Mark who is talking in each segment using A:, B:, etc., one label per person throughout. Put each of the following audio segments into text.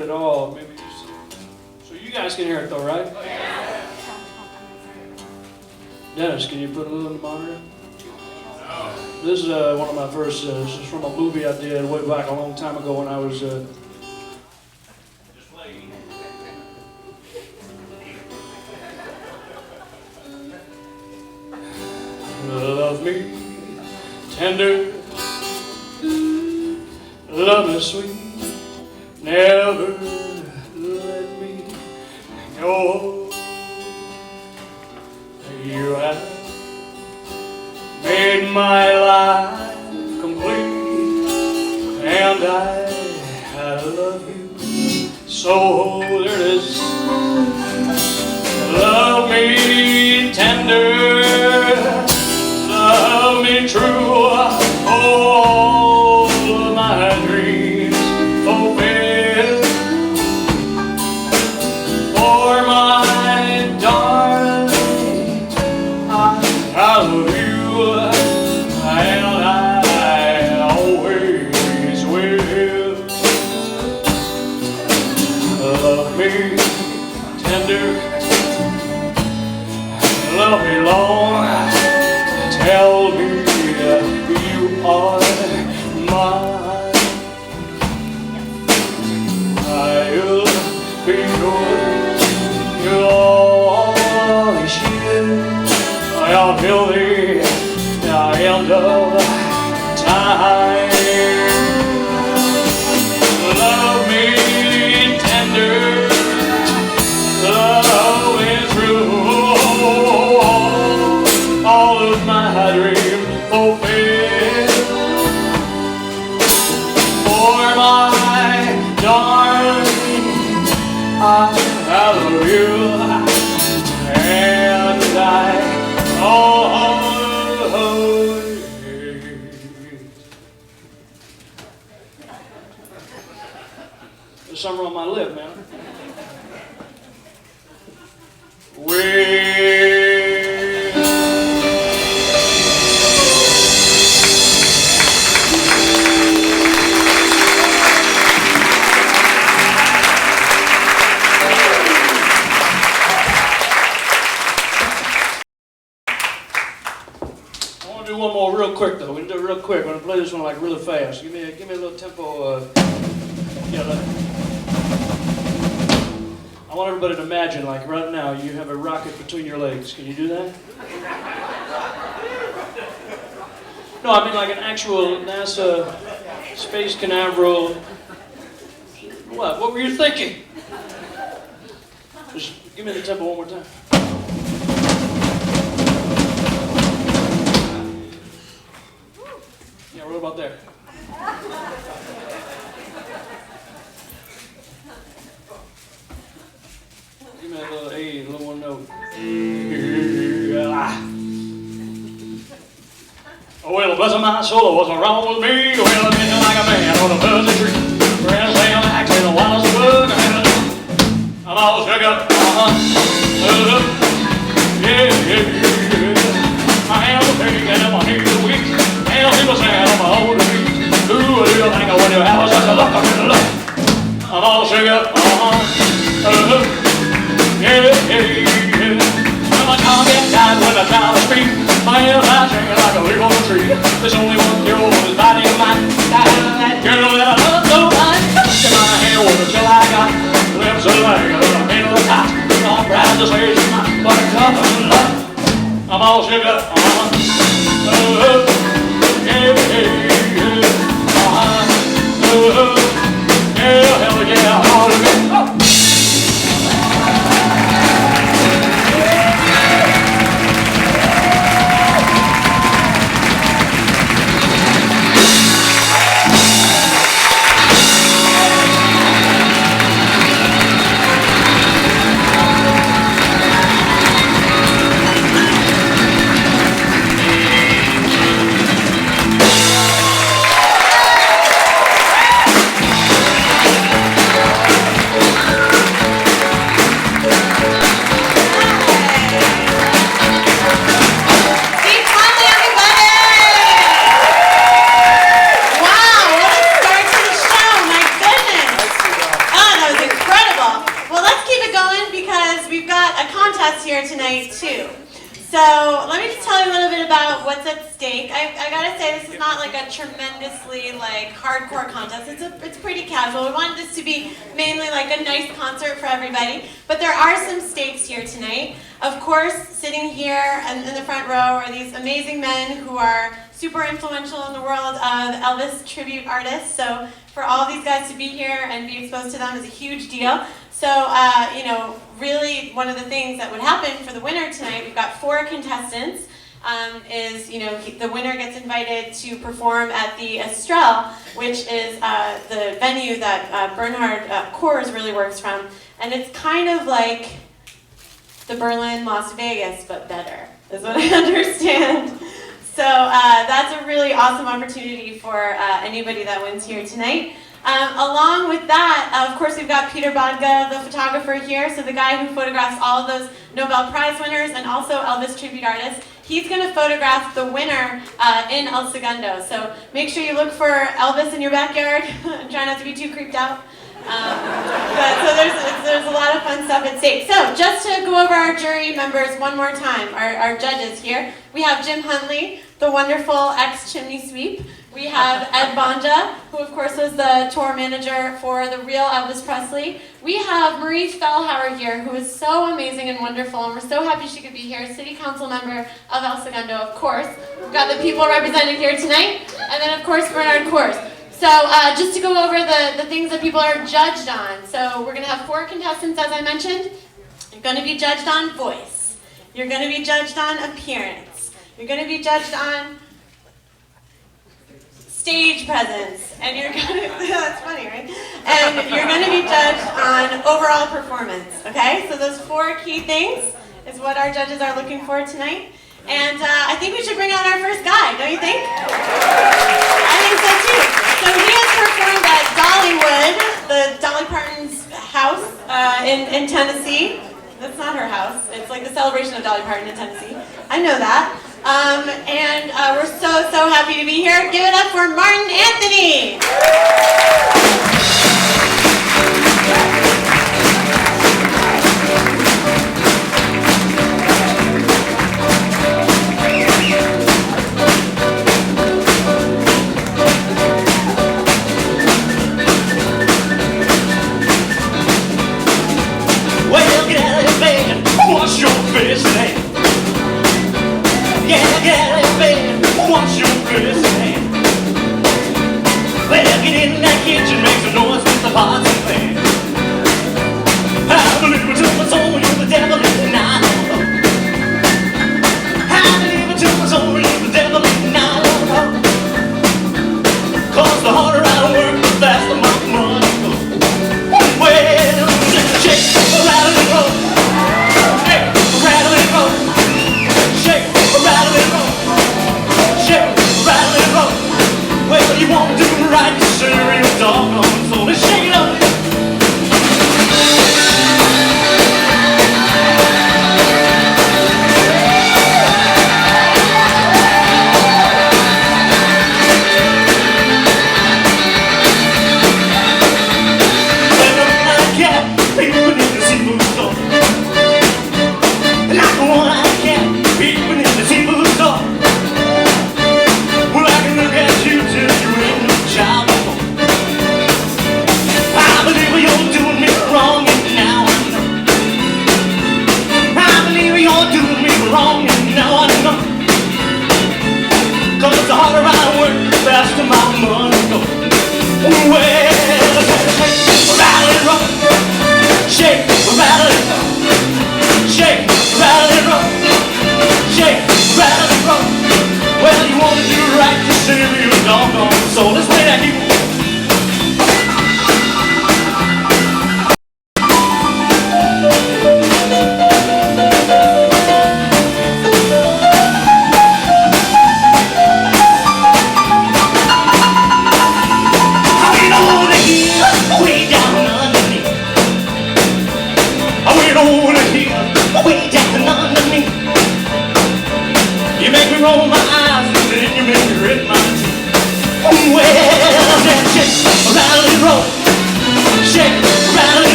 A: At all, maybe so you guys can hear it though, right?
B: Yeah.
A: Dennis, can you put a little in the monitor? No. This is one of my first. This is from a movie I did way back a long time ago when I was. Just playing. Love me tender, love me sweet. Never let me go. You have made my life complete, and I love you so. There it is. Love me tender, love me true. All of my dreams fulfill. I love you, and I always will. Love me tender, love me long. Tell me you are mine. I'll be yours. You'll always share. Until the end of time. Love me tender, love me true. All of my dreams fulfill. For my darling, I love you, and there's something on my lip, man. Do one more real quick though. We can do it real quick. I'm gonna play this one like really fast. Give me a little tempo. I want everybody to imagine like right now you have a rocket between your legs. Can you do that? No, I mean like an actual NASA Space Canaveral. What were you thinking? Just give me the tempo one more time. Yeah, what about there? Give me a little A, a little one note. Oh, well, bless my soul, what's wrong with me? Well, I'm feeling like a man on a fuzzy tree. Friends playing axe in a wild bug. I'm all shook up. Yeah. I am a pig and my knees are weak. And people say I'm my own feet. Who do you think I want to have such a luck? I'm all shook up. Yeah. When my tongue gets tied when I try to speak, my head I shake like a leaf on a tree. There's only one girl who's biting my that girl that I love so much. In my hand with a chill I got, lips are like a pain of the top. I'm proud to say she's my buttercup of love. I'm all shook up. Hell yeah, all of it.
B: contest here tonight too. So let me just tell you a little bit about what's at stake. I gotta say, this is not like a tremendously like hardcore contest. It's pretty casual. We wanted this to be mainly like a nice concert for everybody. But there are some stakes here tonight. Of course, sitting here in the front row are these amazing men who are super influential in the world of Elvis tribute artists. So for all of these guys to be here and be exposed to them is a huge deal. So, really one of the things that would happen for the winner tonight, we've got 4 contestants, the winner gets invited to perform at the Estrell, which is the venue that Bernhard Kors really works from. And it's kind of like the Berlin Las Vegas, but better, is what I understand. So that's a really awesome opportunity for anybody that wins here tonight. Along with that, of course, we've got Peter Bodga, the photographer here, so the guy who photographs all of those Nobel Prize winners and also Elvis tribute artists. He's going to photograph the winner in El Segundo. So make sure you look for Elvis in your backyard and try not to be too creeped out. So there's a lot of fun stuff at stake. So just to go over our jury members one more time, our judges here, we have Jim Huntley, the wonderful ex-chimney sweep. We have Ed Bonja, who of course was the tour manager for the real Elvis Presley. We have Marie Fellhauer here, who is so amazing and wonderful, and we're so happy she could be here, city council member of El Segundo, of course. We've got the people represented here tonight, and then of course Bernhard Kors. So just to go over the things that people are judged on. So we're going to have 4 contestants, as I mentioned. You're going to be judged on voice. You're going to be judged on appearance. You're going to be judged on stage presence, and you're going to, that's funny, right? And you're going to be judged on overall performance, okay? So those 4 key things is what our judges are looking for tonight. And I think we should bring on our first guy, don't you think? I think so too. So he has performed at Dollywood, the Dolly Parton's house in Tennessee. That's not her house. It's like the celebration of Dolly Parton in Tennessee. I know that. And we're so happy to be here. Give it up for Martin Anthony.
A: Well, get out of your bed, wash your face and hands. Yeah, get out of your bed, wash your face and hands. Well, get in that kitchen, make some noise.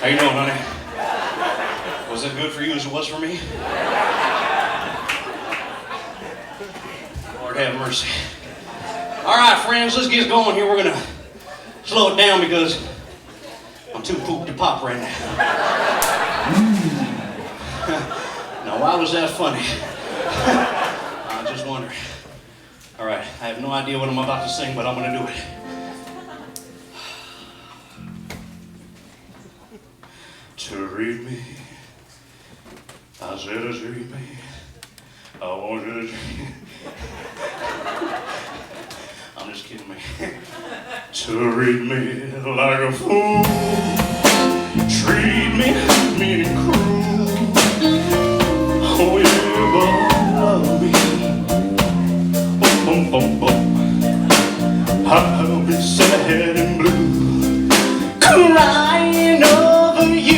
C: How you doing, honey? Was it good for you as it was for me? Lord have mercy. All right, friends, let's get going here. We're gonna slow it down because I'm too pooped to pop right now. Now, why was that funny? I just wonder. All right, I have no idea what I'm about to sing, but I'm gonna do it. To read me, I said to read me, I want you to dream. I'm just kidding, man. To read me like a fool, treat me mean and cruel. Oh, yeah, but love me. Boom, boom, boom. I'll be sad and blue, crying over you,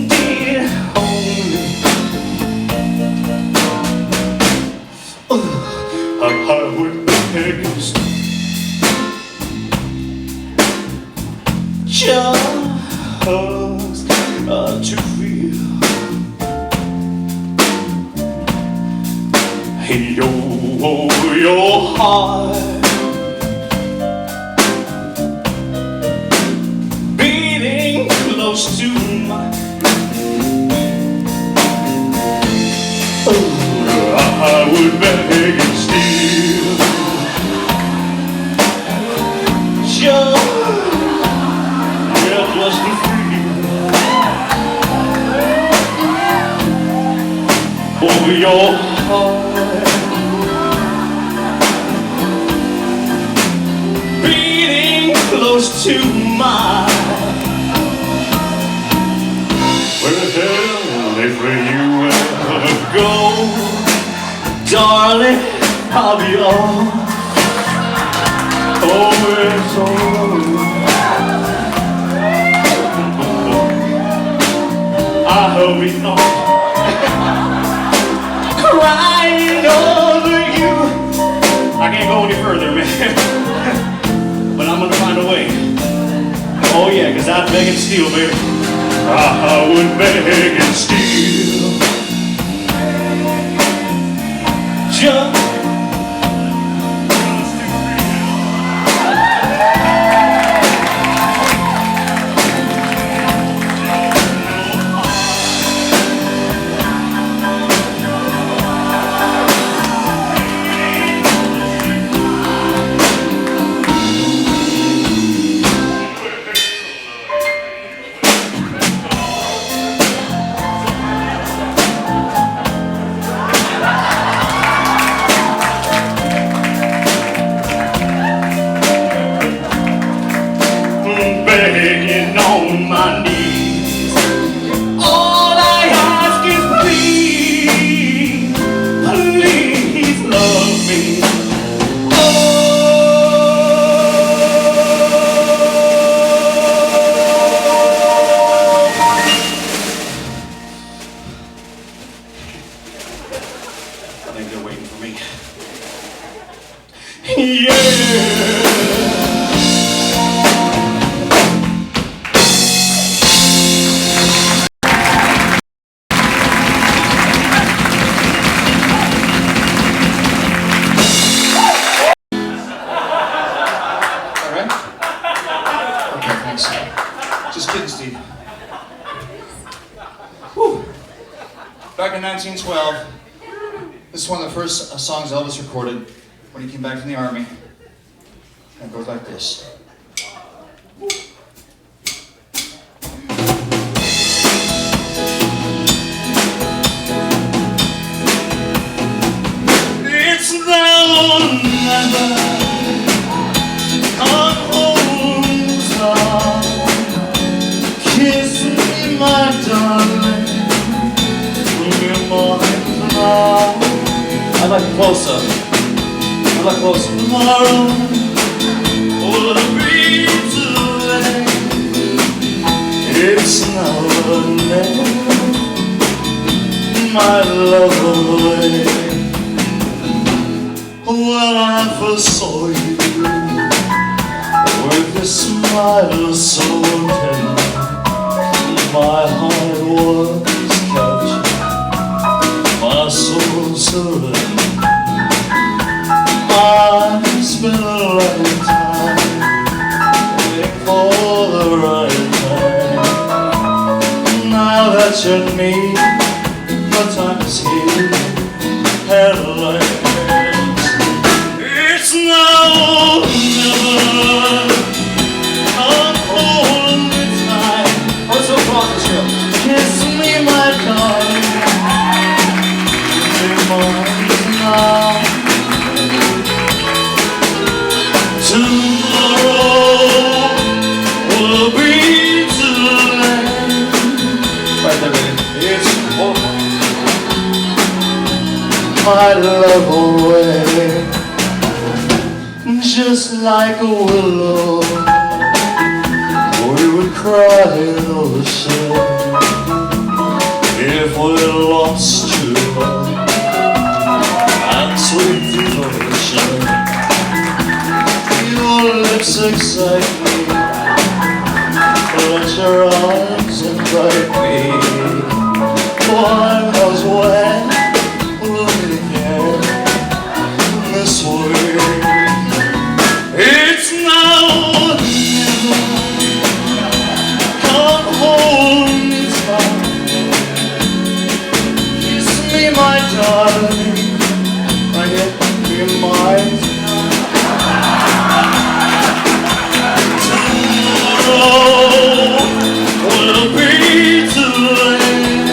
C: dear only. I would beg just to feel your heart beating close to mine. I would beg and steal just to feel your heart beating close to mine. Well, if you ever go, darling, I'll be all. Oh, it's all. I'll be on, crying over you. I can't go any further, man. But I'm gonna find a way. Oh yeah, cause I'd beg and steal, baby. I would beg and steal. Just begging on my knees. All I ask is please, please love me. Oh, I think they're waiting for me. Yeah. Just kidding, Steve. Whew. Back in 1912, this is one of the first songs Elvis recorded when he came back from the army. And it goes like this. It's now or never. Kiss me, my darling. I like closer. I like closer. Tomorrow will be too late. It's now or never, my love away. When I first saw you with this smile. smile so tender, my heart was captured, my soul surrendered. I spent a lifetime waiting for the right time. Now that you're me, the time is here, and life it's now or never. Come hold me tight.
A: What's so wrong with you?
C: Kiss me, my darling. Be mine now. Tomorrow will be too late.
A: Right there, baby.
C: It's my love away, just like a willow. We would cry in the ocean if we lost you and sweet devotion. Your lips excite me, let your arms invite me. One knows when we'll meet again this way. It's now or never. Come hold me tight. Kiss me, my darling. I get be mine. Tomorrow will be too late.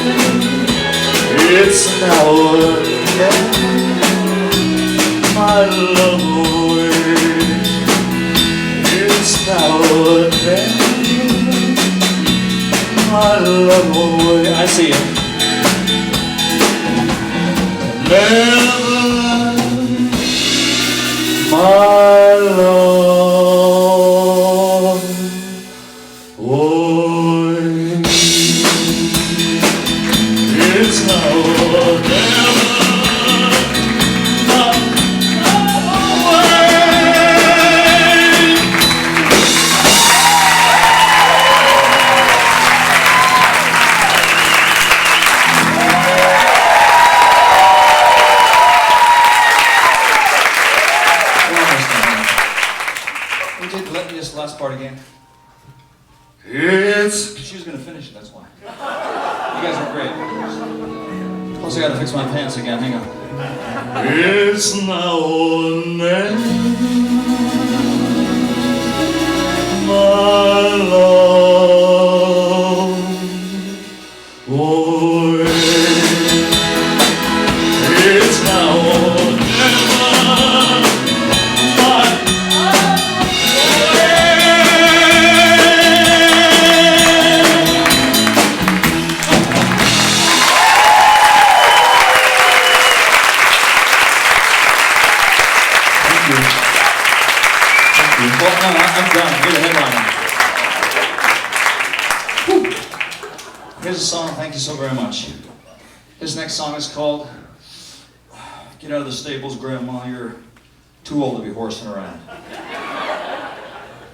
C: It's now or never. My love away. It's now or never. My love away. I see you. Never, my love away. It's now or never. My love away.
A: Let me just last part again.
C: It's
A: She was gonna finish it, that's why. You guys are great. Plus I gotta fix my pants again, hang on.
C: It's now or never, my love away. It's now or never, my
A: Well, no, I'm done. You're the headliner. Whew. Here's a song, thank you so very much. This next song is called Get Out of the Stables, Grandma, You're Too Old to Be Horsing Around.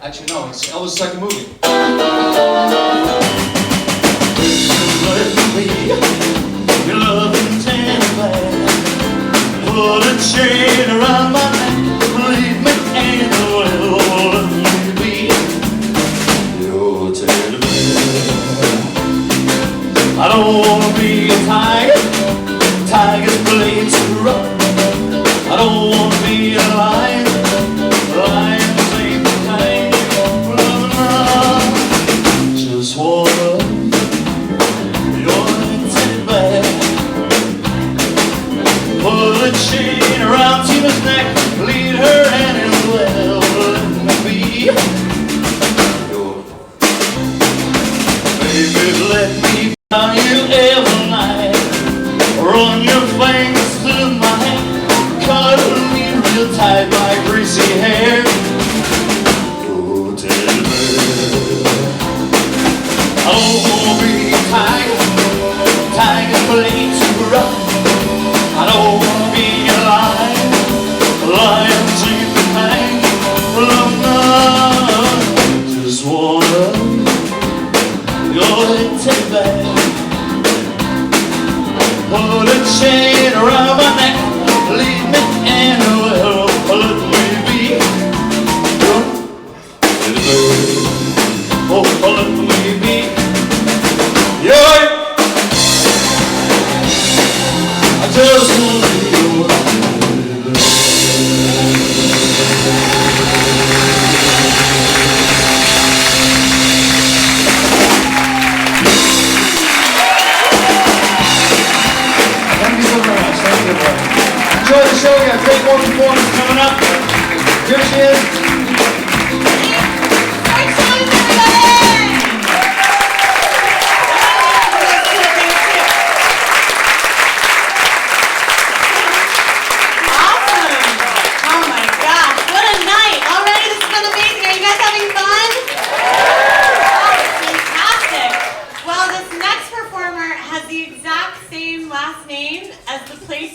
A: Actually, no, it's Elvis' second movie.
C: let me your loving tender man. Put a chain around my neck, leave me and well, let me be your teddy bear. I don't wanna be a tiger, tiger's blade too rough. I don't wanna be a lion, lion's ain't the kind. Just wanna your teddy bear. Put a chain around Tina's neck, lead her hand and well, let me be your baby. Let me find you every night. Run your fingers through my hair, cuddle me real tight, my greasy hair. Oh, teddy bear. I don't wanna be a tiger, tiger's blade too rough. I don't wanna be a lion, lion's in the hang. Well, I'm not, just just wanna go and take back. Put a chain around my neck, leave me in a well, let me be. Oh, let me be. Yeah, I just wanna be your enjoy the show. We got great more performance coming up. Here she is.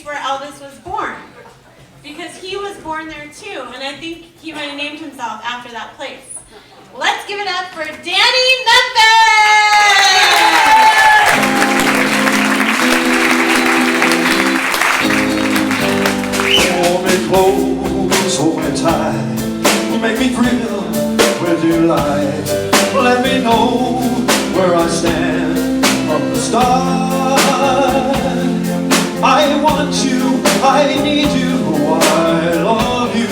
B: Where Elvis was born, because he was born there too, and I think he might have named himself after that place. Let's give it up for Danny Memphis!
C: Hold me close, hold me tight, make me thrill with your light. Let me know where I stand from the start. I want you, I need you, I love you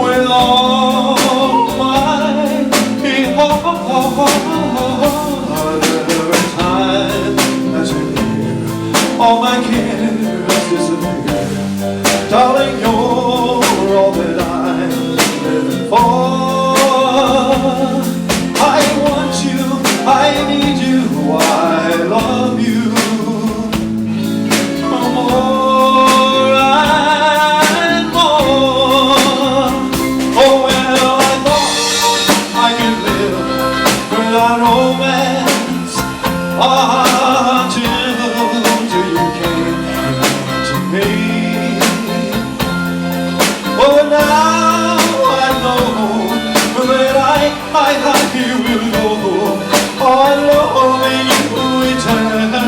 C: with all my heart. Every time that you're near, all my cares disappear. Darling, you're all that I'm living for. I want you, I need you, I love you. More and more. Oh, well, I thought I could live without romance until you came to me. Oh, now I know that I will go on loving you eternally.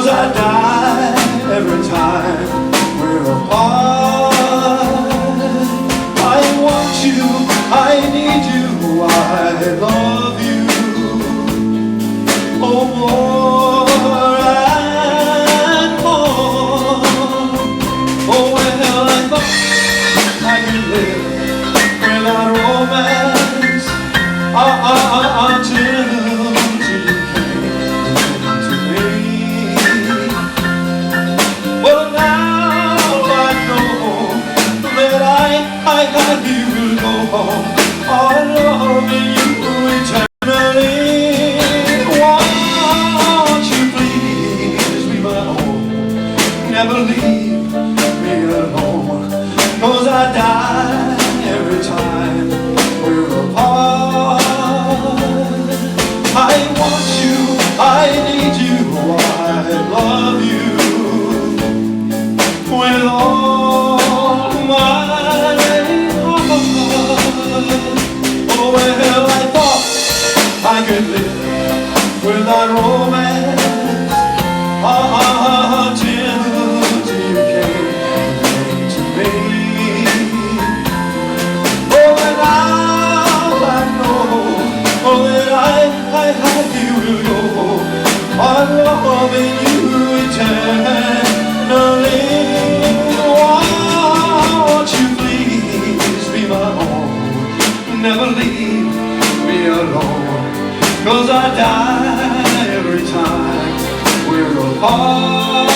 C: I die every time we're apart. I want you, I need you, I love you. Oh, more and more. Oh, well, I thought I could live without romance until you came to me. Well, now I know that I will go on loving you eternally. Won't you please be my own? Never leave me alone, 'cause I die every time we're apart. I want you, I need you, I love you with all my heart. Oh, well, I thought I could live without romance until you came to me. Oh, and now I know that you will go on loving you eternally. Never leave me alone, 'cause I die every time we're apart.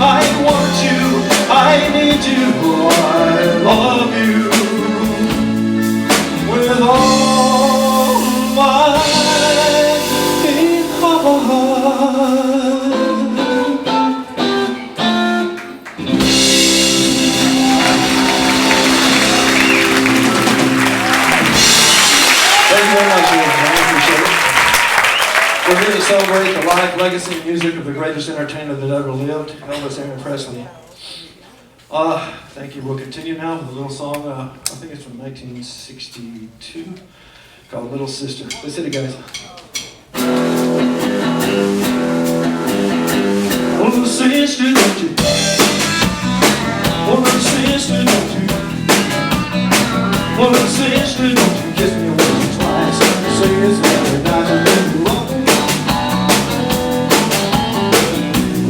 C: I want you, I need you, I love you with all my
D: Thank you very much, Ian. I appreciate it. We're here to celebrate celebrate the life, legacy, and music of the greatest entertainer that ever lived, Elvis Aaron Presley. Thank you. We'll continue now with a little song, I think it's from 1962, called Little Sister. Let's hit it, guys. Oh, little sister, don't you? Oh, little sister, don't you? Oh, little sister, don't you kiss me once or twice? Say it's very nice and then you wrong.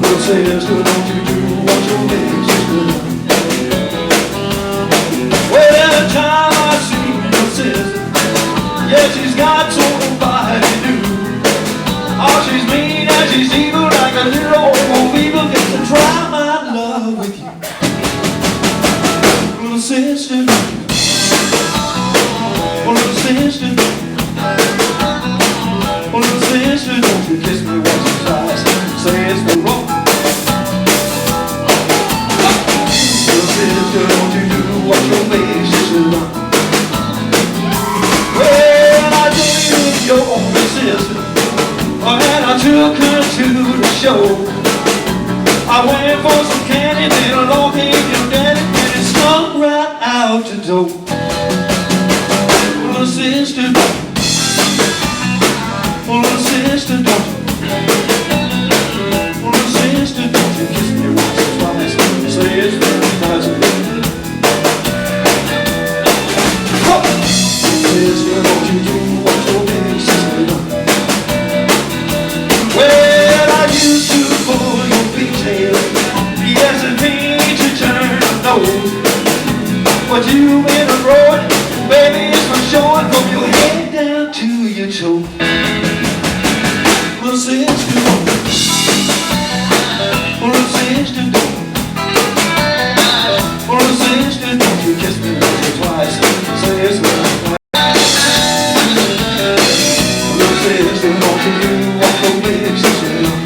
D: Little sister, don't you do what your big sister does? Well, every time I see your sister, yeah, she's got so nobody to do. Oh, she's mean and she's evil like a little old evil. Gets to try my love with you. Little sister, oh, little sister, oh, little sister, don't you kiss me once or twice? Say it's no wrong. Little sister, don't you do what your big sister done? Well, I took you with your older sister, and I took her to the show. I went for some candy, then along came your daddy, and it stunk right out the door. Little sister, oh, little sister, don't you? Oh, little sister, don't you kiss me once or twice? Say it's very nice of you. Sister, don't you do what your big sister done? Well, I used to pull your pigtail, yes, and paint your turn of nose. But you've been a road, baby, it's for showing from your head down to your toe. Little sister, oh, little sister, oh, little sister, don't you kiss me once or twice? Say it's right. Little sister, don't you do what your big sister done?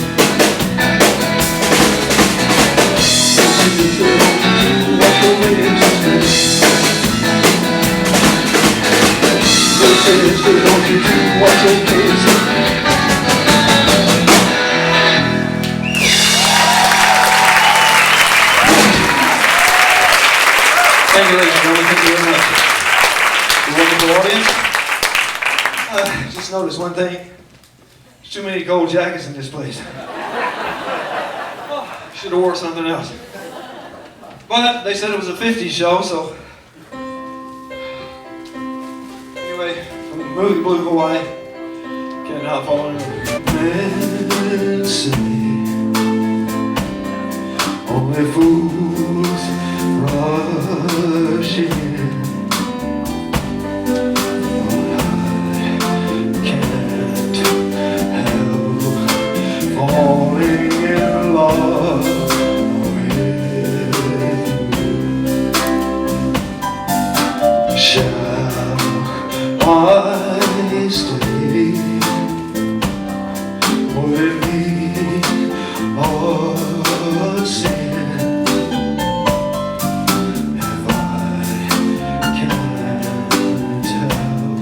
D: Little sister, don't you do what your big sister done? Little sister, don't you do what your big sister done? Thank you, ladies and gentlemen. Thank you very much. The wonderful audience. Just noticed one thing. There's too many gold jackets in this place. Should have wore something else. But they said it was a 50s show, so. Anyway, from the movie Blue Hawaii, can't help falling in only fools rush in. Falling in love with you. Shall I stay with me or sin? If I can't help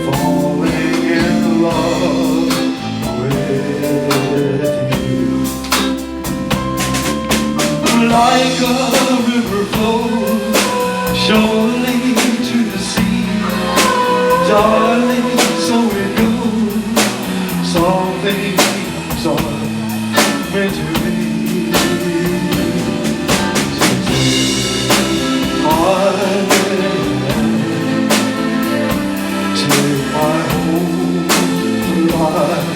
D: falling in love with you. Like a river flows surely to the sea, darling, so it goes. Some things are meant to be. So take my hand, take my whole life.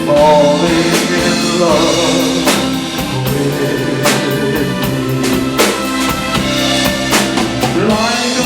D: Falling in love with me. Like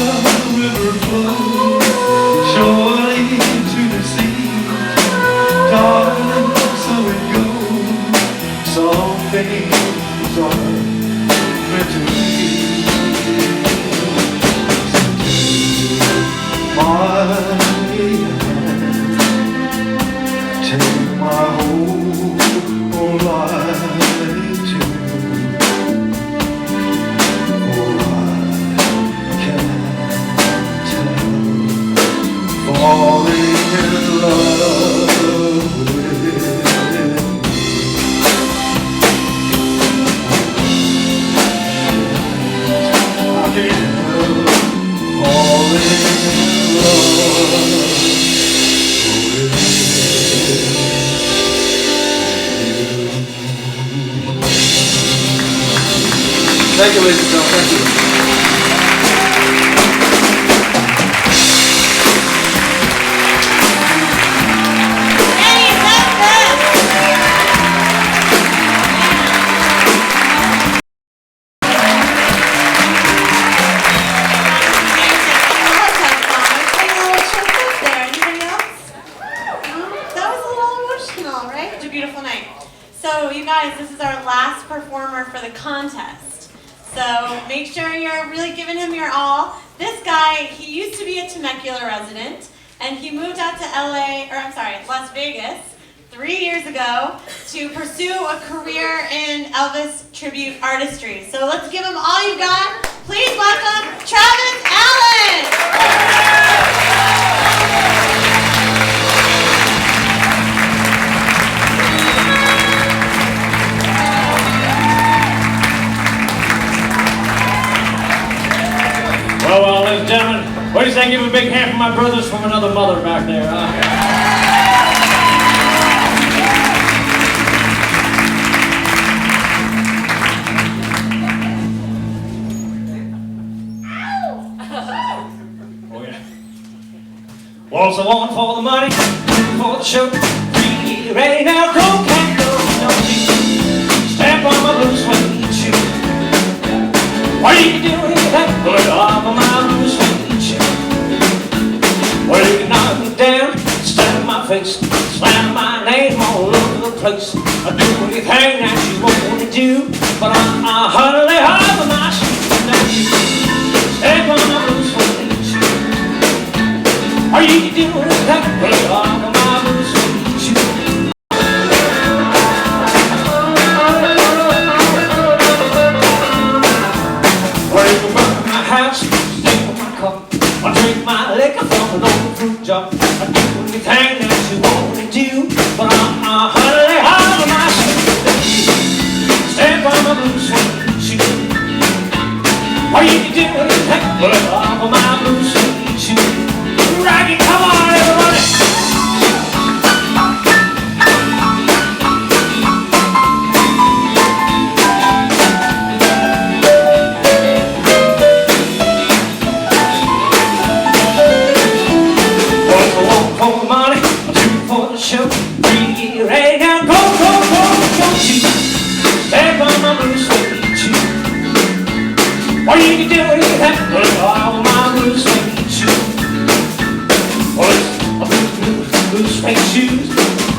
D: Thank you, ladies and gentlemen. Thank you.
B: So you guys, this is our last performer for the contest. So make sure you're really giving him your all. This guy, he used to be a Temecula resident, and he moved out to Las Vegas 3 years ago to pursue a career in Elvis tribute artistry. So let's give him all you got. Please welcome Travis Allen.
C: Well, ladies and gentlemen, what do you say? Give a big hand for my brothers from another mother back there, huh? Oh, yeah. Well, so one for the money, two for the show. Be ready now, go, can't go, no cheat. Step on my blue suede shoe. What are you doing that put off of my blue suede shoe? Well, you can knock me down, stab my face, slam my name all over the place. I do anything that you want to do, but I'm hardly off of my shoes. Now you step on my blue suede shoe. Are you doing that put off of my blue suede shoe? I drink my liquor from an old fruit jar. I do anything that you want to do, but I'm hardly out of my shoes. Step on my blue suede shoe. Are you doing that? Put off of my blue suede shoe. Rocky, come on, everybody. Show, be ready now, go, go, go, don't you step on my blue suede shoe. What are you doing that put all my blue suede shoes? Well, it's a blue suede shoes,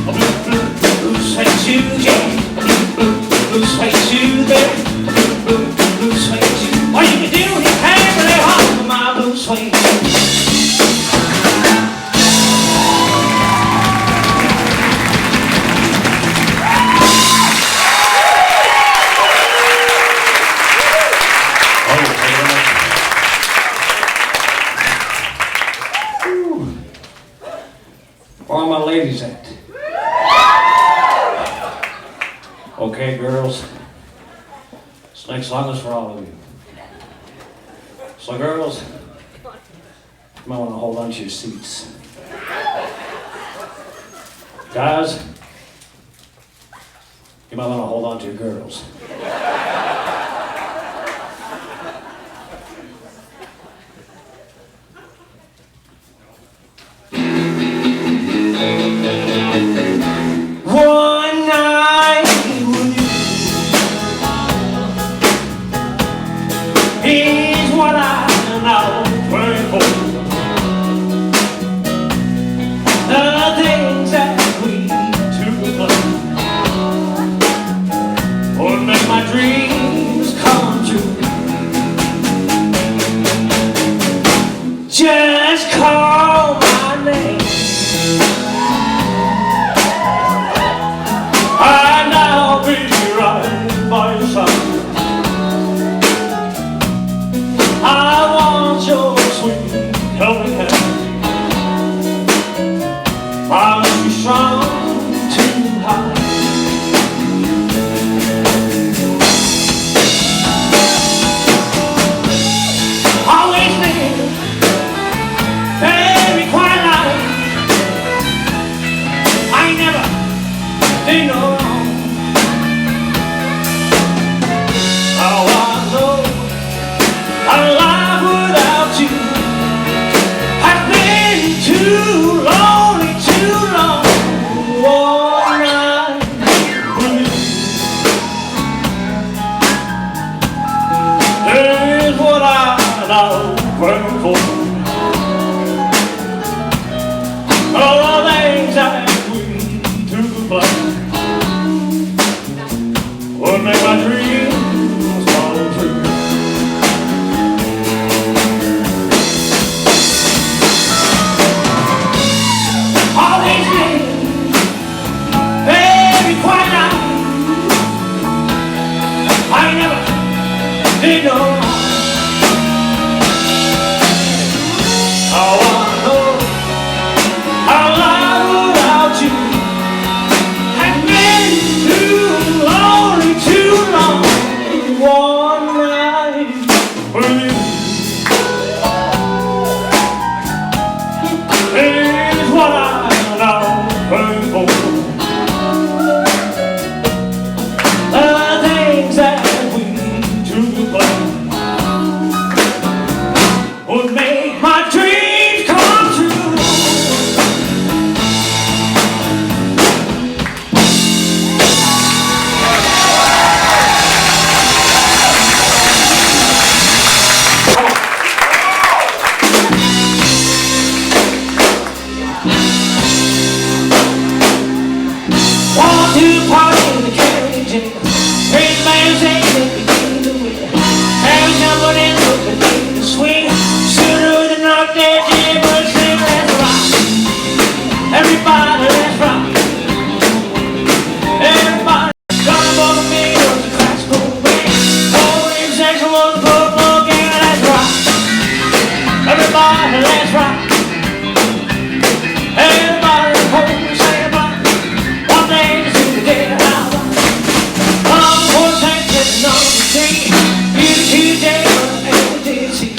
C: a blue suede shoes, yeah, a blue suede shoes, yeah, a blue suede shoes. What are you doing that put all my blue suede shoes? Where are my ladies at? Okay, girls. This next song is for all of you. So, girls, you might want to hold on to your seats. Guys, you might want to hold on to your girls. One night with you is what I'm now praying for. The things that we two would make my dreams come true. Just call my name. And I'll be right by your side. I want your sweet helping hand. Promise you strong to hide. Always near
D: would make my dreams come true. Want to party in the carriage, raise man's hand and begin to win. Have jumping in the begin to swing. Sooner than not dead, yeah, but sing, let's rock. Everybody, let's rock. Everybody, gonna ball the beat of the classical band. All in section was a football game, let's rock. Everybody, let's rock. Everybody, hold the same body. One day to see the day out. On the horse and sitting on the tree. You Tuesday, every day see.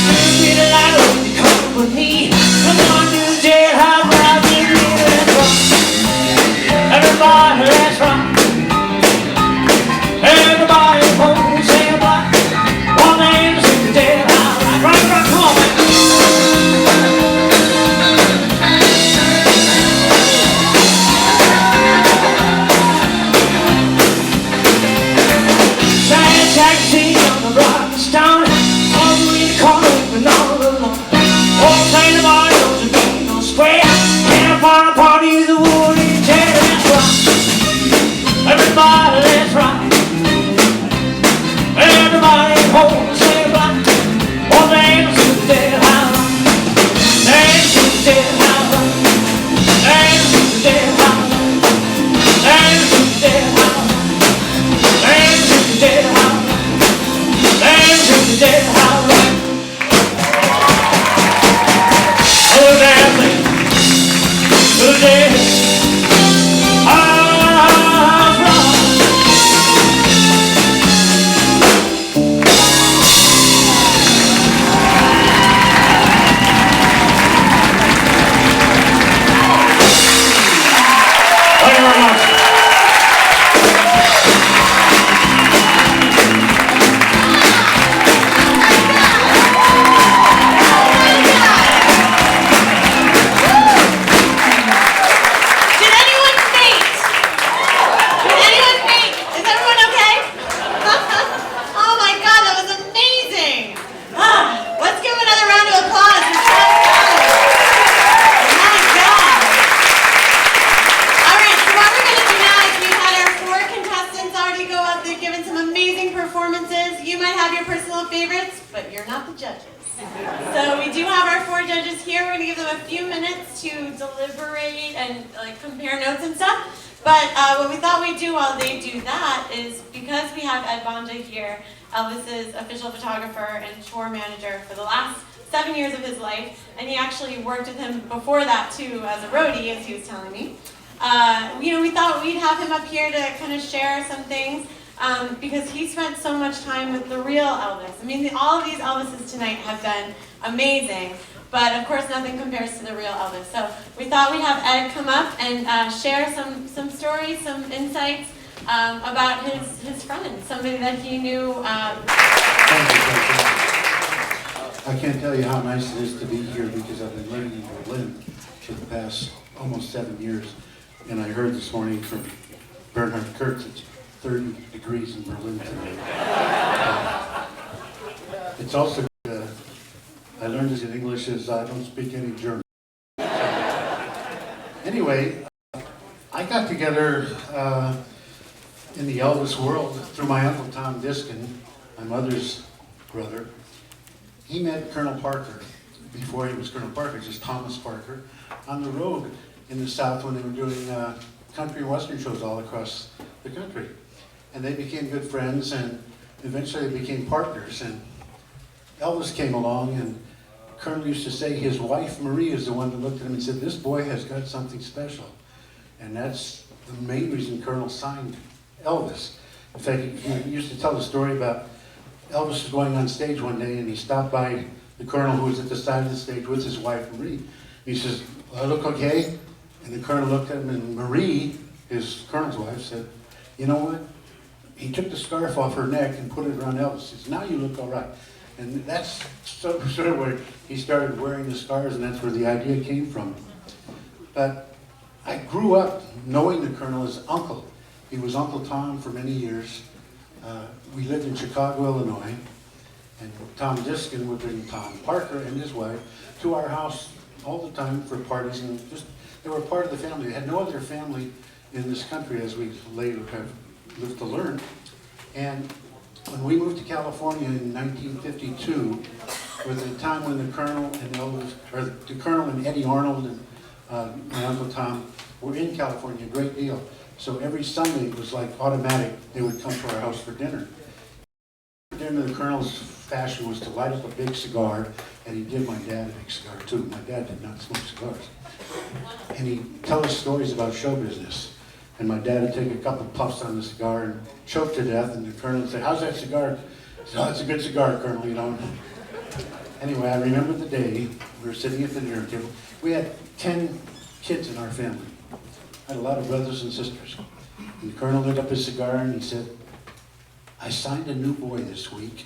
D: You be the light of the company. Come on, Tuesday, how proud you be, let's rock. Everybody, let's rock. Everybody, hold the same body. One day to see the day out. Rock, rock, come on, man. Taxi on the rock stone, all the way to corner and all alone. All playing the bar, no be no square. Can't find a party, the wood in chair. Let's rock. Everybody, let's rock. Everybody, hold the same block. All dance to the dead house. Dance to the dead house. Dance to the dead house. Dance to the dead house. Dance to the dead house. Dead house. Oh, dancing to the dead house rock. Thank you very much.
B: You might have your personal favorites, but you're not the judges. So we do have our 4 judges here. We're going to give them a few minutes to deliberate and compare notes and stuff. But what we thought we'd do while they do that is, because we have Ed Bonda here, Elvis's official photographer and tour manager for the last 7 years of his life, and he actually worked with him before that too as a roadie, as he was telling me. We thought we'd have him up here to kind of share some things. Because he spent so much time with the real Elvis. I mean, all of these Elvises tonight have been amazing, but of course nothing compares to the real Elvis. So we thought we'd have Ed come up and share some stories, some insights about his friend, somebody that he knew.
E: Thank you. I can't tell you how nice it is to be here, because I've been living in Berlin for the past almost 7 years, and I heard this morning from Bernhard Kurtz, it's 30 degrees in Berlin today. It's also, I learned this in English, as I don't speak any German. Anyway, I got together in the Elvis world through my Uncle Tom Diskin, my mother's brother. He met Colonel Parker before he was Colonel Parker, just Thomas Parker, on the road in the South when they were doing country and western shows all across the country. And they became good friends, and eventually they became partners. And Elvis came along, and Colonel used to say his wife Marie is the one that looked at him and said, "This boy has got something special." And that's the main reason Colonel signed Elvis. In fact, he used to tell the story about Elvis was going on stage one day, and he stopped by the Colonel, who was at the side of the stage with his wife Marie. He says, "I look okay?" And the Colonel looked at him, and Marie, his Colonel's wife, said, "You know what?" He took the scarf off her neck and put it around Elvis. He says, "Now you look all right." And that's sort of where he started wearing the scars, and that's where the idea came from. But I grew up knowing the Colonel as uncle. He was Uncle Tom for many years. We lived in Chicago, Illinois, and Tom Diskin would bring Tom Parker and his wife to our house all the time for parties, and just they were part of the family. They had no other family in this country, as we later have lived to learn. And when we moved to California in 1952, was the time when the Colonel and Elvis, or the Colonel and Eddie Arnold and my Uncle Tom were in California a great deal. So every Sunday it was like automatic, they would come to our house for dinner. For dinner, the Colonel's fashion was to light up a big cigar, and he did my dad a big cigar too. My dad did not smoke cigars. And he'd tell us stories about show business. And my dad would take a couple puffs on the cigar and choke to death, and the Colonel would say, "How's that cigar?" He said, "Oh, it's a good cigar, Colonel, you know." Anyway, I remember the day we were sitting at the dinner table. We had 10 kids in our family. I had a lot of brothers and sisters. And the Colonel lit up his cigar and he said, "I signed a new boy this week,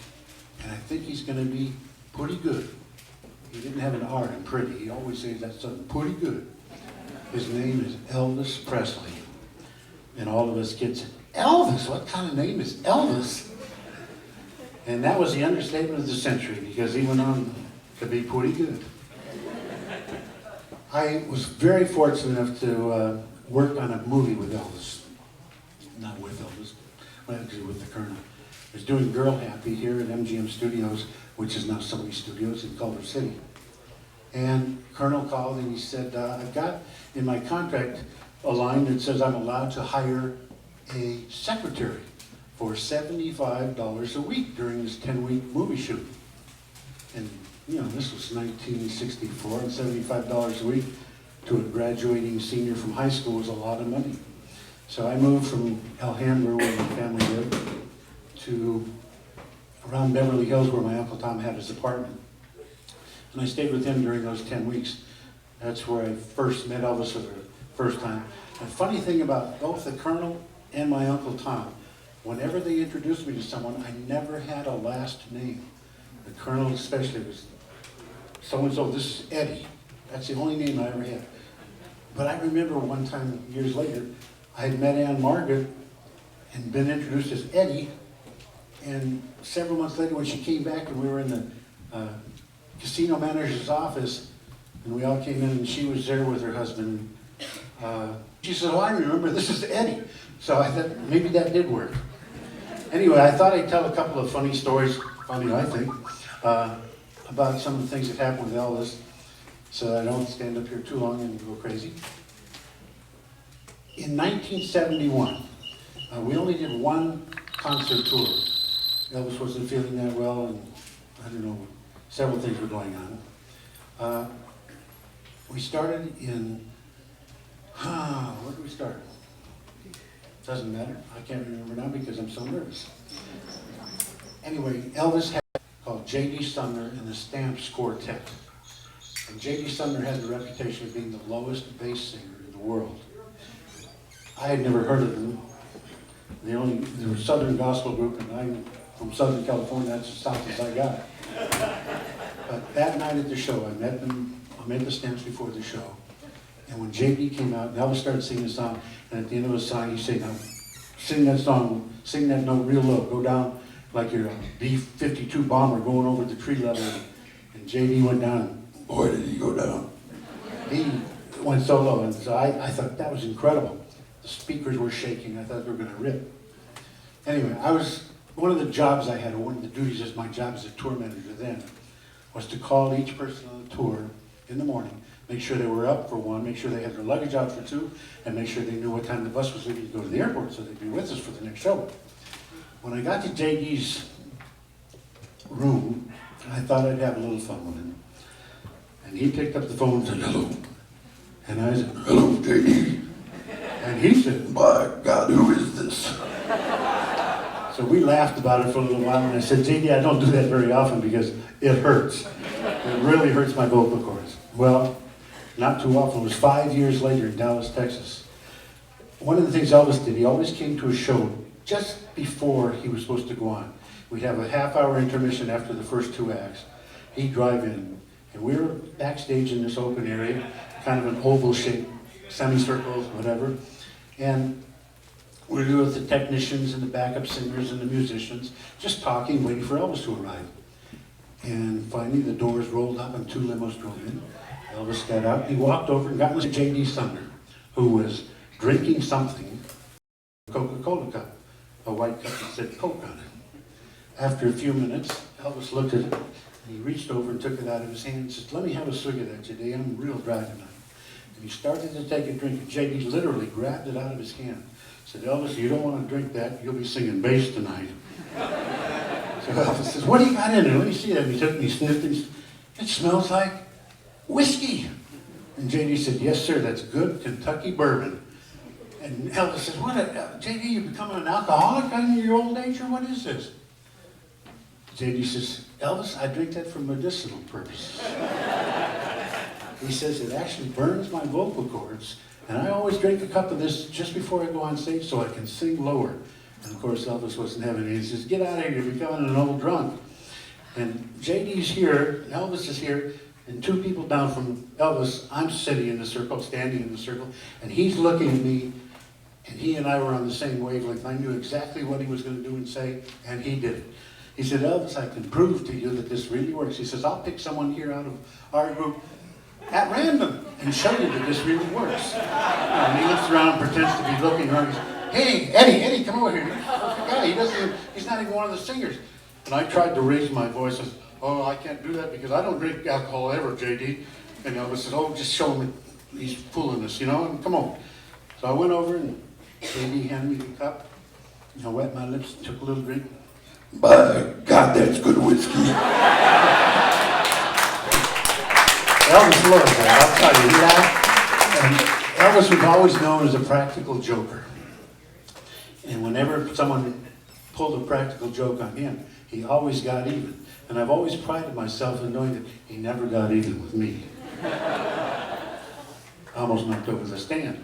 E: and I think he's going to be pretty good." He didn't have an R in pretty. He always says that's something pretty good. His name is Elvis Presley. And all of us kids said, "Elvis? What kind of name is Elvis?" And that was the understatement of the century, because he went on to be pretty good. I was very fortunate enough to work on a movie with Elvis. Not with Elvis, but actually with the Colonel. I was doing Girl Happy here at MGM Studios, which is now Sony Studios in Culver City. And Colonel called and he said, "I've got in my contract a line that says I'm allowed to hire a secretary for $75 a week during this 10-week movie shoot." And, you know, this was 1964, and $75 a week to a graduating senior from high school was a lot of money. So I moved from Alhambra, where my family lived, to around Beverly Hills, where my Uncle Tom had his apartment. And I stayed with him during those 10 weeks. That's where I first met Elvis for the first time. The funny thing about both the Colonel and my Uncle Tom, whenever they introduced me to someone, I never had a last name. The Colonel especially was so-and-so, this is Eddie. That's the only name I ever had. But I remember one time, years later, I had met Ann Margaret and been introduced as Eddie, and several months later when she came back and we were in the casino manager's office, and we all came in and she was there with her husband, she said, "Oh, I remember, this is Eddie." So I thought maybe that did work. Anyway, I thought I'd tell a couple of funny stories, funny I think, about some of the things that happened with Elvis, so that I don't stand up here too long and go crazy. In 1971, we only did one concert tour. Elvis wasn't feeling that well, and I don't know, several things were going on. We started in, where did we start? Doesn't matter. I can't remember now because I'm so nervous. Anyway, Elvis had called J.D. Sumner and the Stamps Quartet. And J.D. Sumner had the reputation of being the lowest bass singer in the world. I had never heard of them. They were a Southern gospel group, and I'm from Southern California. That's as south as I got. But that night at the show, I met them. I met the Stamps before the show. And when J.D. came out, Elvis started singing a song, and at the end of the song, he said, "Now, sing that song, sing that note real low. Go down like you're a B-52 bomber going over the tree level." And J.D. went down, and boy, did he go down. He went so low, and so I thought that was incredible. The speakers were shaking. I thought they were going to rip. Anyway, one of the jobs I had, or one of the duties as my job as a tour manager then, was to call each person on the tour in the morning, make sure they were up for one, make sure they had their luggage out for two, and make sure they knew what time the bus was leaving to go to the airport so they'd be with us for the next show. When I got to J.D.'s room, I thought I'd have a little fun with him. And he picked up the phone and said, "Hello." And I said, "Hello, J.D." And he said, "By God, who is this?" So we laughed about it for a little while, and I said, "J.D., I don't do that very often because it hurts. It really hurts my vocal cords." Well, not too often. It was 5 years later in Dallas, Texas. One of the things Elvis did, he always came to a show just before he was supposed to go on. We'd have a half-hour intermission after the first 2 acts. He'd drive in, and we were backstage in this open area, kind of an oval shape, semicircles, whatever. And we were with the technicians and the backup singers and the musicians, just talking, waiting for Elvis to arrive. And finally the doors rolled up and 2 limos drove in. Elvis got out, he walked over and got with J.D. Sumner, who was drinking something, a Coca-Cola cup, a white cup that said Coke on it. After a few minutes, Elvis looked at it, and he reached over and took it out of his hand and said, "Let me have a swig of that, J.D., I'm real dry tonight." And he started to take a drink, and J.D. literally grabbed it out of his hand. Said, "Elvis, you don't want to drink that, you'll be singing bass tonight." So Elvis says, "What do you got in there? Let me see that." And he took it and he sniffed it and he said, "It smells like whiskey." And J.D. said, "Yes, sir, that's good Kentucky bourbon." And Elvis says, "What, J.D., you becoming an alcoholic in your old age, or what is this?" J.D. says, "Elvis, I drink that for medicinal purposes." He says, "It actually burns my vocal cords, and I always drink a cup of this just before I go on stage so I can sing lower." And of course, Elvis wasn't having it. He says, "Get out of here, you're becoming an old drunk." And J.D.'s here, Elvis is here, and 2 people down from Elvis, I'm sitting in the circle, standing in the circle, and he's looking at me, and he and I were on the same wavelength. I knew exactly what he was going to do and say, and he did it. He said, "Elvis, I can prove to you that this really works." He says, "I'll pick someone here out of our group at random and show you that this really works." And he looks around and pretends to be looking around. He says, "Hey, Eddie, come over here. You're a perfect guy. He's not even one of the singers." And I tried to raise my voice and said, "Oh, I can't do that because I don't drink alcohol ever, J.D." And Elvis said, "Oh, just show him he's fooling us, and come on." So I went over and J.D. handed me the cup. I wet my lips, took a little drink. "By God, that's good whiskey." Elvis loved that, I'll tell you. He laughed. And Elvis was always known as a practical joker. And whenever someone pulled a practical joke on him, he always got even. And I've always prided myself in knowing that he never got even with me. Almost knocked over the stand.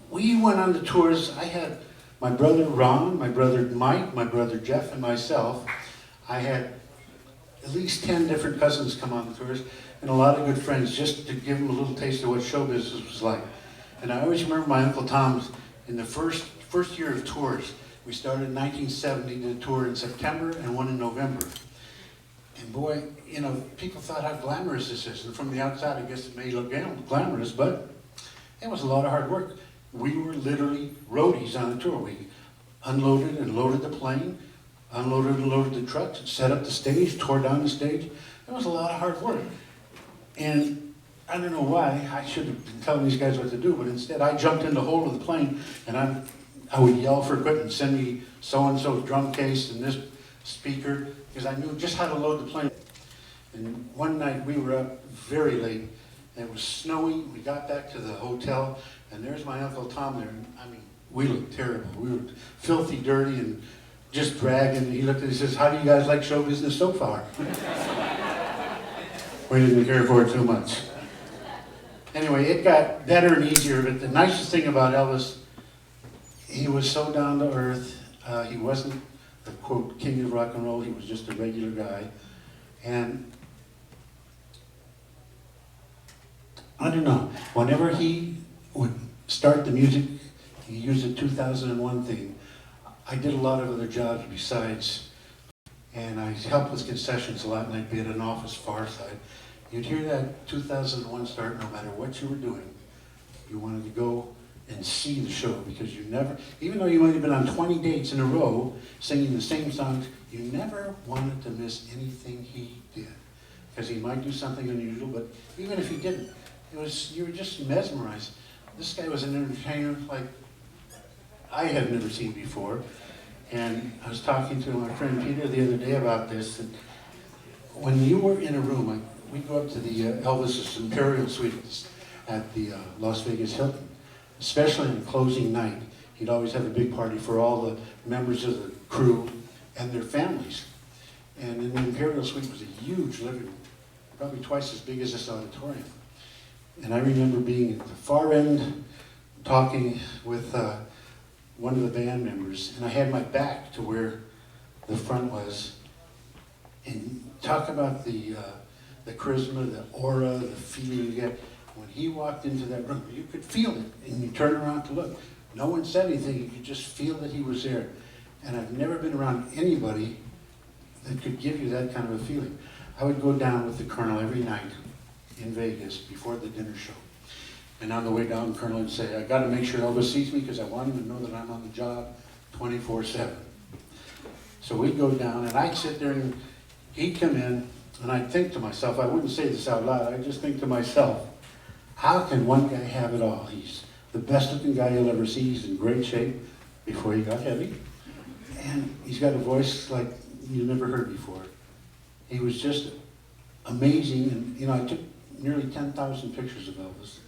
E: We went on the tours. I had my brother Ron, my brother Mike, my brother Jeff, and myself. I had at least 10 different cousins come on the tours, and a lot of good friends, just to give them a little taste of what show business was like. And I always remember my Uncle Tom's in the first year of tours. We started in 1970, did a tour in September and one in November. And boy, people thought how glamorous this is. And from the outside, I guess it may look glamorous, but it was a lot of hard work. We were literally roadies on the tour. We unloaded and loaded the plane, unloaded and loaded the trucks, set up the stage, tore down the stage. It was a lot of hard work. And I don't know why, I should have been telling these guys what to do, but instead I jumped in the hold of the plane and I would yell for equipment, send me so-and-so's drum case and this speaker, because I knew just how to load the plane. And one night we were up very late, and it was snowing. We got back to the hotel, and there's my Uncle Tom there. And, I mean, we looked terrible. We were filthy, dirty, and just dragging. He looked at us and says, "How do you guys like show business so far?" We didn't care for it too much. Anyway, it got better and easier, but the nicest thing about Elvis, he was so down to earth. He wasn't the, quote, king of rock and roll. He was just a regular guy. And I don't know, whenever he would start the music, he used a 2001 theme. I did a lot of other jobs besides, and I helped with concessions a lot, and I'd be at an office far side. You'd hear that 2001 start, no matter what you were doing, you wanted to go and see the show, because you never, even though you might have been on 20 dates in a row singing the same songs, you never wanted to miss anything he did, because he might do something unusual, but even if he didn't, you were just mesmerized. This guy was an entertainer like I had never seen before. And I was talking to my friend Peter the other day about this, and when you were in a room, like we'd go up to the Elvis's Imperial Suite at the Las Vegas Hilton, especially on closing night. He'd always have a big party for all the members of the crew and their families. And in the Imperial Suite was a huge living room, probably twice as big as this auditorium. And I remember being at the far end, talking with one of the band members, and I had my back to where the front was. And talk about the charisma, the aura, the feeling you get. When he walked into that room, you could feel it, and you turn around to look. No one said anything, you could just feel that he was there. And I've never been around anybody that could give you that kind of a feeling. I would go down with the Colonel every night in Vegas before the dinner show. And on the way down, the Colonel would say, I gotta make sure Elvis sees me because I want him to know that I'm on the job 24/7. So we'd go down and I'd sit there and he'd come in and I'd think to myself, I wouldn't say this out loud, I'd just think to myself, how can one guy have it all? He's the best looking guy you'll ever see, he's in great shape before he got heavy. And he's got a voice like you never heard before. He was just amazing, and you know, I took nearly 10,000 pictures of Elvis.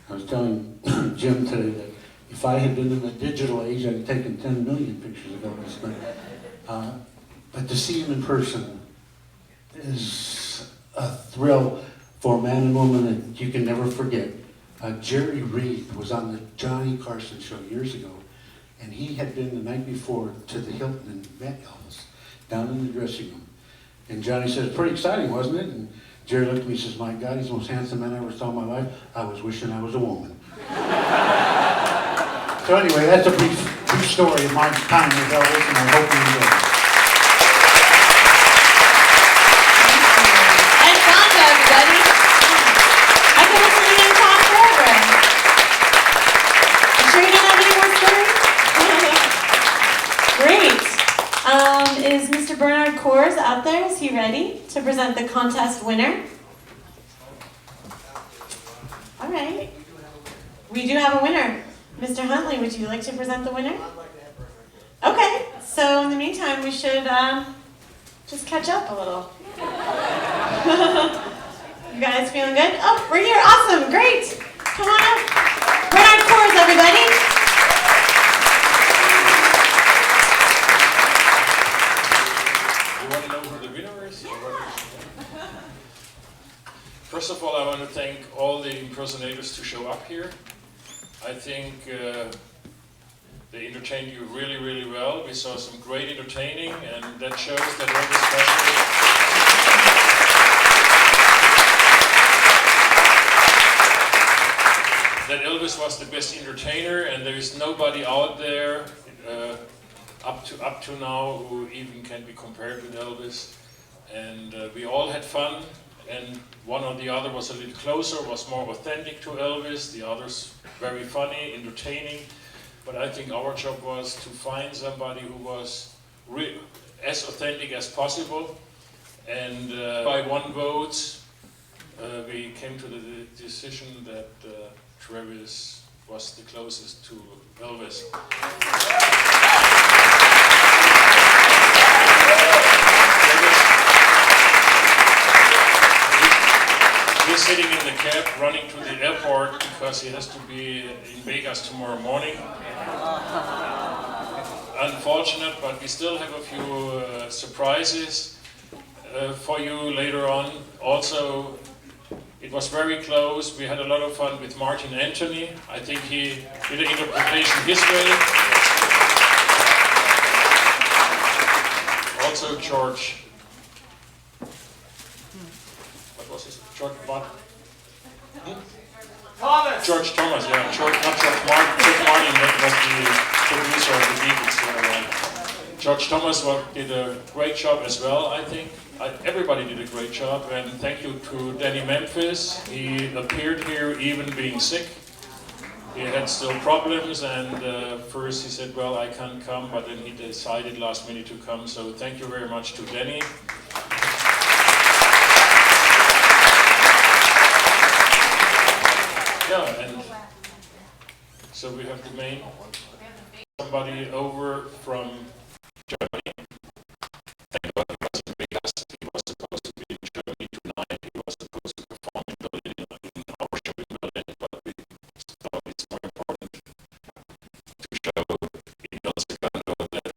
E: I was telling Jim today that if I had been in the digital age, I'd taken 10 million pictures of Elvis. But to see him in person is a thrill for a man and woman that you can never forget. Jerry Reed was on the Johnny Carson show years ago, and he had been the night before to the Hilton and met Elvis down in the dressing room. And Johnny says, pretty exciting, wasn't it? And Jerry looked at me and says, my God, he's the most handsome man I ever saw in my life. I was wishing I was a woman. So anyway, that's a brief story of my time with Elvis, and I hope you enjoy it.
B: And Sandra, everybody. I can listen to you talk forever. You sure you don't have any more stories? Great. Is Mr. Bernard Kors out there? Is he ready to present the contest winner? All right. We do have a winner. Mr. Huntley, would you like to present the winner? Okay. So in the meantime, we should just catch up a little. You guys feeling good? Oh, we're here. Awesome. Great. Come on up. Bernard Kors, everybody.
F: First of all, I want to thank all the impersonators to show up here. I think they entertained you really, really well. We saw some great entertaining, and that shows that Elvis was the best entertainer, and there is nobody out there up to now who even can be compared with Elvis. And we all had fun. And one or the other was a little closer, was more authentic to Elvis, the others very funny, entertaining. But I think our job was to find somebody who was as authentic as possible. And by one vote, we came to the decision that Travis was the closest to Elvis. He's sitting in the cab, running to the airport because he has to be in Vegas tomorrow morning. Unfortunate, but we still have a few surprises for you later on. Also, it was very close. We had a lot of fun with Martin Anthony. I think he did an interpretation his way. Also, George. George what? Thomas. George Thomas, yeah. Not George Martin. George Martin was the producer of the Beatles. George Thomas did a great job as well, I think. Everybody did a great job, and thank you to Danny Memphis. He appeared here even being sick. He had still problems, and first he said, well, I can't come, but then he decided last minute to come, so thank you very much to Danny. Yeah, and so we have the main, somebody over from Germany. Thank God he was in Vegas. He was supposed to be in Germany tonight. He was supposed to perform in Berlin, in our show in Berlin, but we thought it's more important to show in North Carolina that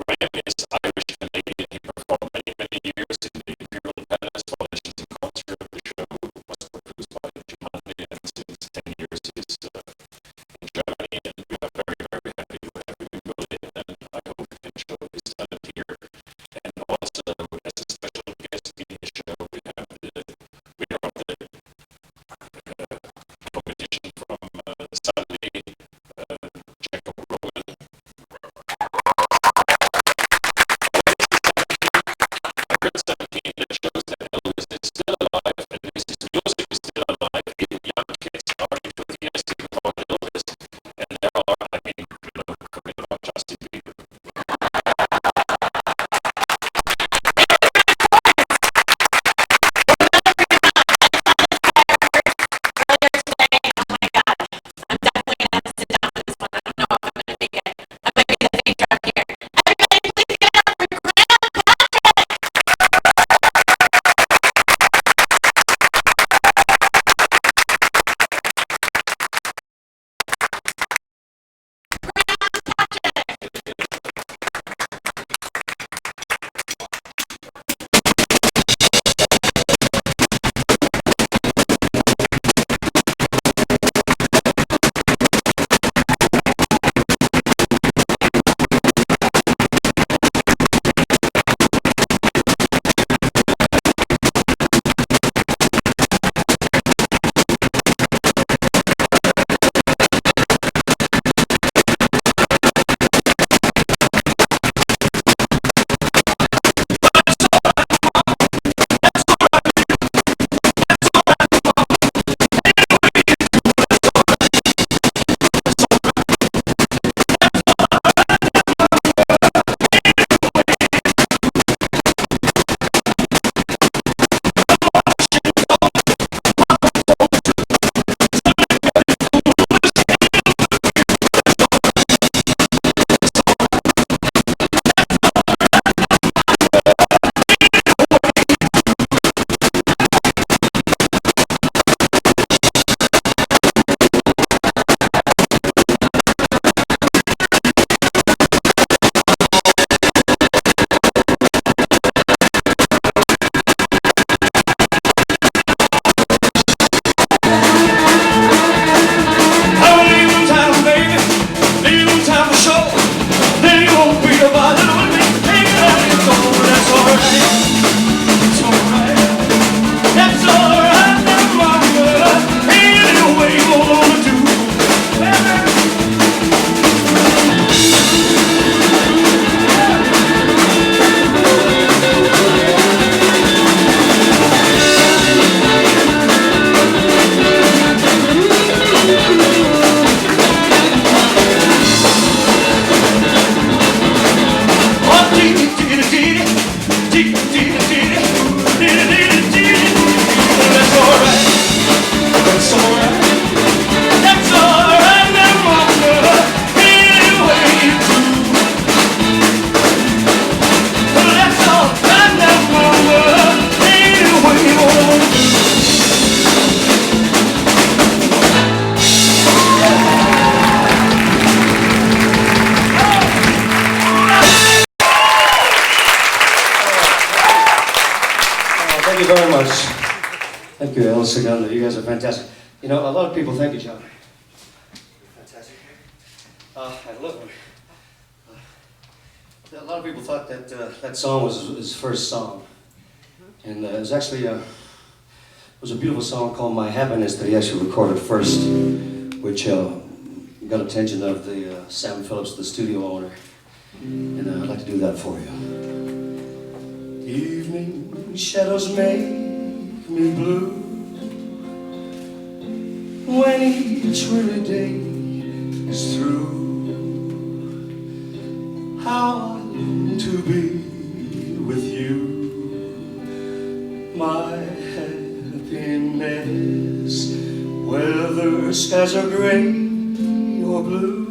F: Graham is Irish Canadian. He performed many years years in the Imperial Palace for Legends and Culture. The show was produced by Giovanni, and since 10 years he's in Germany, and we are very, very happy to have him in Berlin, and I hope he can show his talent here. And also, as a special guest in the show, we have the winner of the competition from Sunday, Jacob Rowan. That shows that Elvis is still alive, at least his music is still alive. Young kids are enthusiastic about Elvis, and there are, I mean, coming about Justin Bieber.
G: Thank you very much. Thank you, Elvis Segundo. You guys are fantastic. You know, a lot of people, thank you, John. Fantastic. I love it. A lot of people thought that that song was his first song. And it was actually it was a beautiful song called My Happiness that he actually recorded first, which got attention of the Sam Phillips, the studio owner. And I'd like to do that for you. Evening shadows make me blue when each weary day is through. How I long to be with you, my happiness. Whether skies are gray or blue,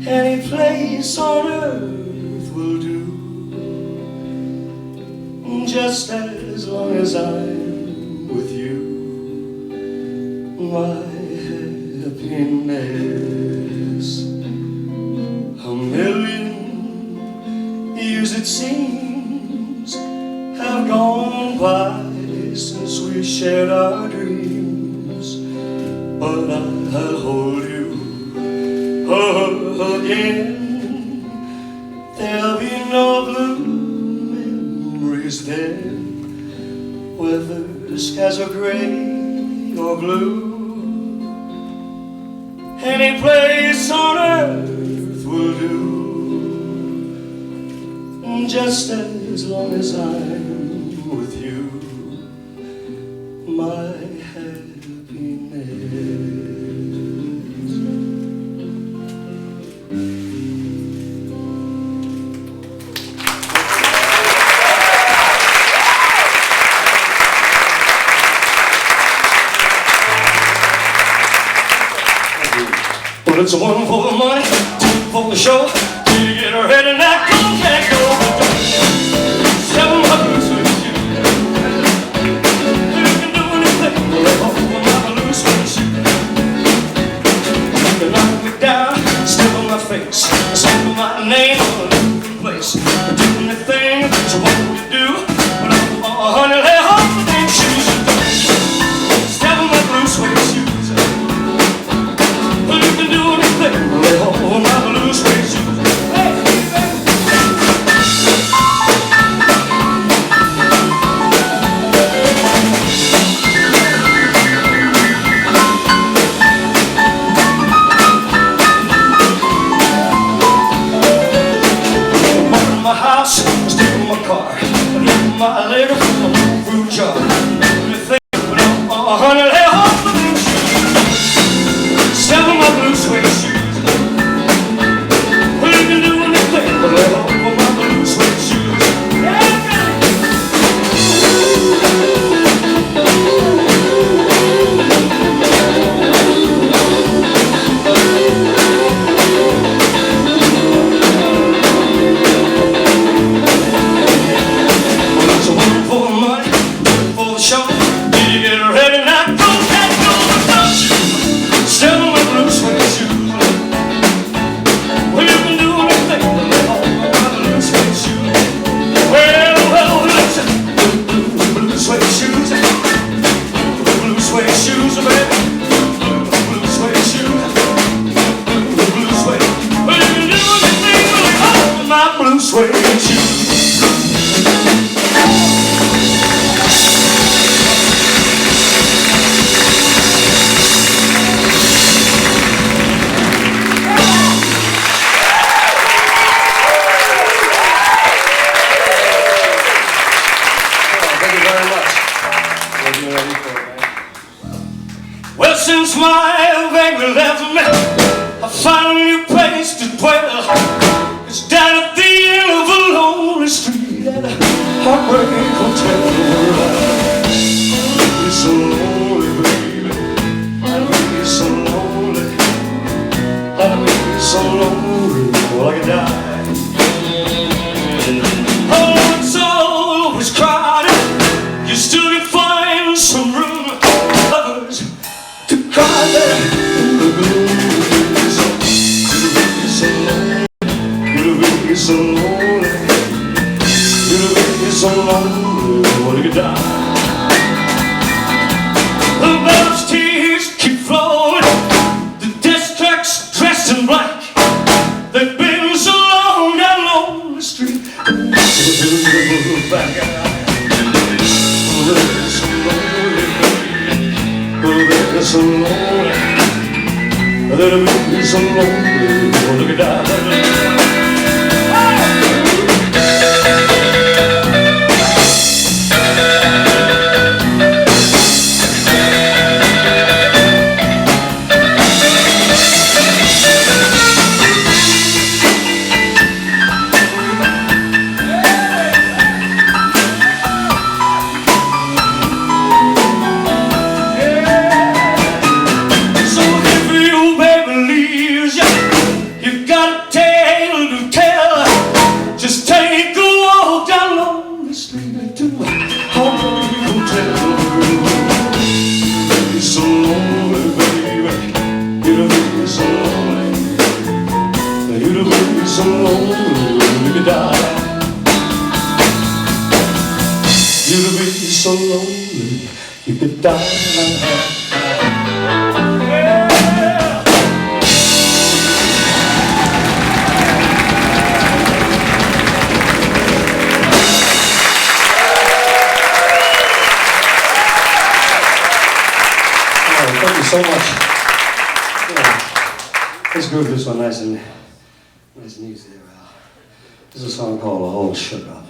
G: any place on earth will do. Just as long as I'm with you, my happiness. A million years it seems while since we shared our dreams, but I'll hold you again. There'll be no blue memories then, whether the skies are gray or blue. Any place on earth will do, just as long as I'm with you, my happiness. Well, it's one for the money, two for the show. You get her head and that go, can't go. Seven bucks with you. You can do anything, but all for my blue suede shoes. You can knock me down, step on my face, sing my name on a new place. Do anything that you want me to do, but honey, lay off the damn shoes. Step on my blue suede shoes. Lay off my blue suede shoes. My house, still in my car, leaving my letter from a fruit jar. Everything, honey, lay off the blue shoes. Step on my blue suede shoes. Well, you can do anything, but lay off my blue suede shoes. Well, since my baby left me, I found a new place to dwell. It's down at the end of a lonely street at a heartbreak hotel. It's so lonely, baby. I'd be so lonely. I'd be so lonely. Well, I could die. Oh, it's always crowded. You still can find some room. Others to cry there in the gloom. You'll be so lonely. You'll be so lonely when you die. The bells tears keep flowing. The death tracks dressed in black. They've been so long down lonely street. Back out. They're so lonely, they're so lonely. They'll be so lonely when you die. You've got a tale to so much. Yeah. Let's groove this one nice and easy there, Al. This is a song called "A Whole Shook Up."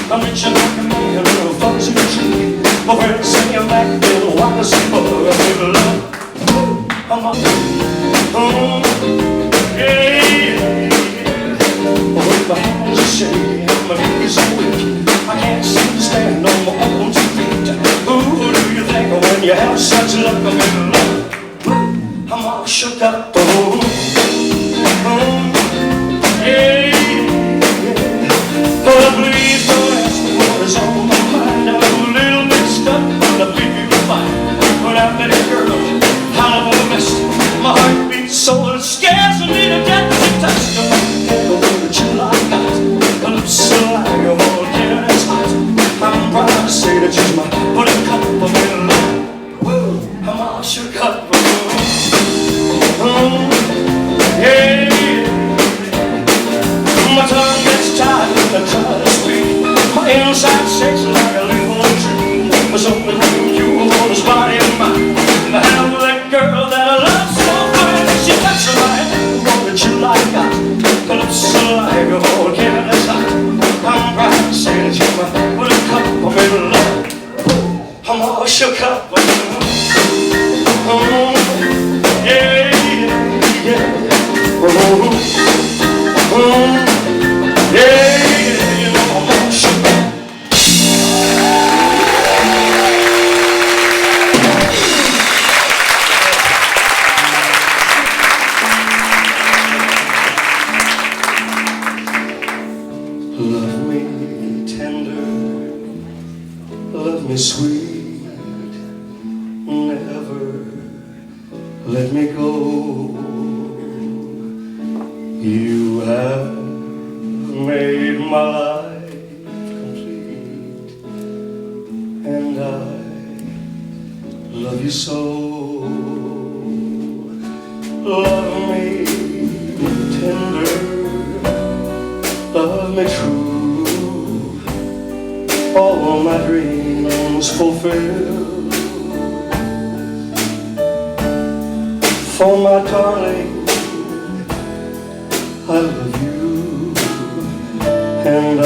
D: I'm reaching like a man in a fuzzy tree. My friends say I'm back in a white super with love. I'm up, yeah. With my hands are shaky and my knees are weak, I can't seem to stand on my own 2 feet. Who do you think when you have such luck? I'm in love. I'm all shook up, yeah. Oh, please don't ask me what is on my mind. I'm a little mixed up, but I feel fine. When I met a girl, out of a mist, my heart beats so it scares me to death. She touched her, can't go that you like that. Her lips so like a volcano that's hot. I'm proud to say that she's my putting cup of love. Woo, I'm all shook up. Yeah. My tongue gets tied when I try to speak. My inside shakes like a little tree. There's something you want this body of mine. I have that girl that I love so fine. She touches my hand, one that you like that. Her lips are like a volcano that's hot. I'm proud to say that you're my with a cup of love. I'm all shook up. Yeah, yeah. Yeah, you know I'm all shook up. Love me tender, love me sweet, never let me go. You have made my life complete, and I love you so. Love me tender, love me true, all my dreams fulfill. For my darling, I love you, and I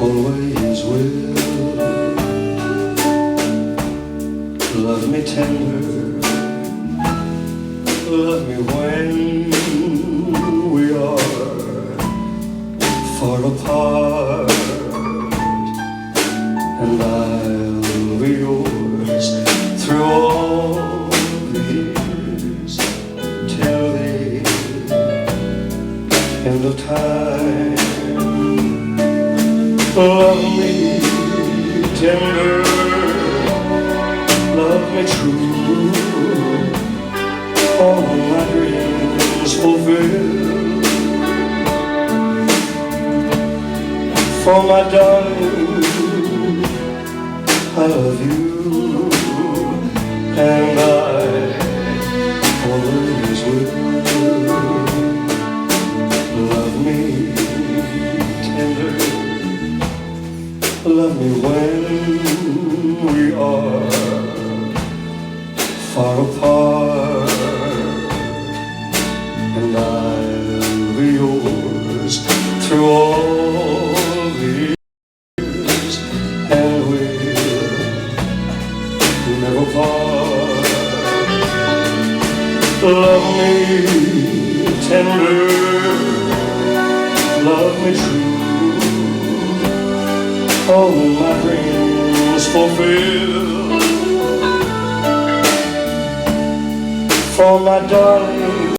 D: always will. Love me tender, love me when we are far apart, and I'll be yours through all the years till the end of time. Love me tender, love me true, all my dreams fulfill. For my darling, I love you, and I always will. Love me tender, love me when we are far apart, and I'll be yours through all the years, and we'll never part. Love me tender, love me true, all my dreams fulfill. For my darling,